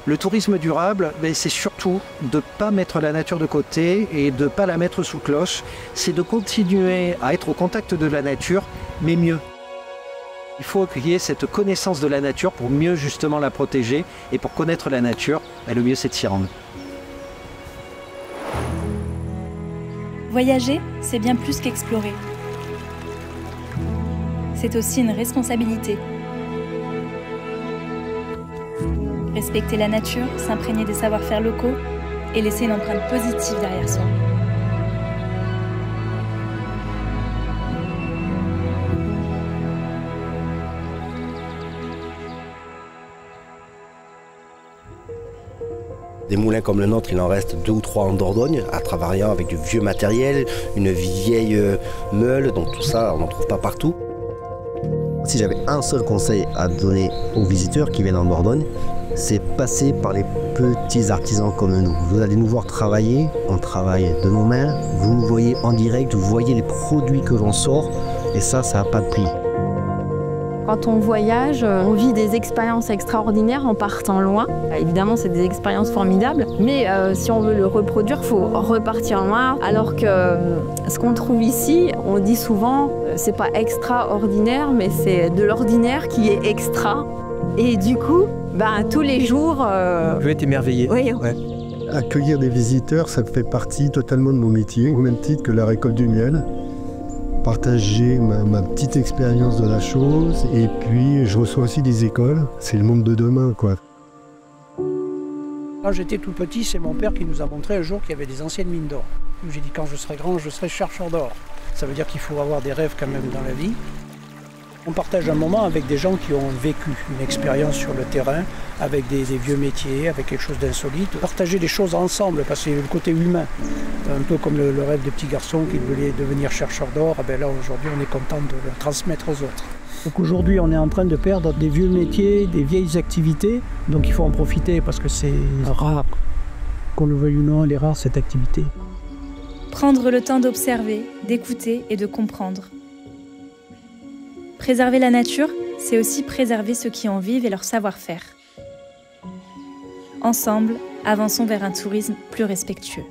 Le tourisme durable, c'est surtout de ne pas mettre la nature de côté et de ne pas la mettre sous cloche. C'est de continuer à être au contact de la nature, mais mieux. Il faut qu'il y ait cette connaissance de la nature pour mieux justement la protéger. Et pour connaître la nature, le mieux c'est de s'y rendre. Voyager, c'est bien plus qu'explorer. C'est aussi une responsabilité. Respecter la nature, s'imprégner des savoir-faire locaux et laisser une empreinte positive derrière soi. Des moulins comme le nôtre, il en reste 2 ou 3 en Dordogne, à Travariant, avec du vieux matériel, une vieille meule, donc tout ça, on n'en trouve pas partout. Si j'avais un seul conseil à donner aux visiteurs qui viennent en Dordogne, c'est passer par les petits artisans comme nous. Vous allez nous voir travailler, on travaille de nos mains, vous nous voyez en direct, vous voyez les produits que l'on sort, et ça n'a pas de prix. Quand on voyage, on vit des expériences extraordinaires en partant loin. Évidemment, c'est des expériences formidables, mais si on veut le reproduire, il faut repartir loin. Alors que ce qu'on trouve ici, on dit souvent, c'est pas extraordinaire, mais c'est de l'ordinaire qui est extra. Et du coup, tous les jours... Je vais être émerveillé. Oui. Ouais. Accueillir des visiteurs, ça fait partie totalement de mon métier, au même titre que la récolte du miel. Partager ma petite expérience de la chose, et puis je reçois aussi des écoles, c'est le monde de demain, quoi. Quand j'étais tout petit, c'est mon père qui nous a montré un jour qu'il y avait des anciennes mines d'or. J'ai dit quand je serai grand, je serai chercheur d'or. Ça veut dire qu'il faut avoir des rêves quand même dans la vie. On partage un moment avec des gens qui ont vécu une expérience sur le terrain, avec des vieux métiers, avec quelque chose d'insolite. Partager des choses ensemble, parce que c'est le côté humain. Un peu comme le rêve des petits garçons qui voulaient devenir chercheurs d'or. Là, aujourd'hui, on est content de le transmettre aux autres. Donc aujourd'hui, on est en train de perdre des vieux métiers, des vieilles activités. Donc il faut en profiter parce que c'est rare. Qu'on le veuille ou non, elle est rare cette activité. Prendre le temps d'observer, d'écouter et de comprendre. Préserver la nature, c'est aussi préserver ceux qui en vivent et leur savoir-faire. Ensemble, avançons vers un tourisme plus respectueux.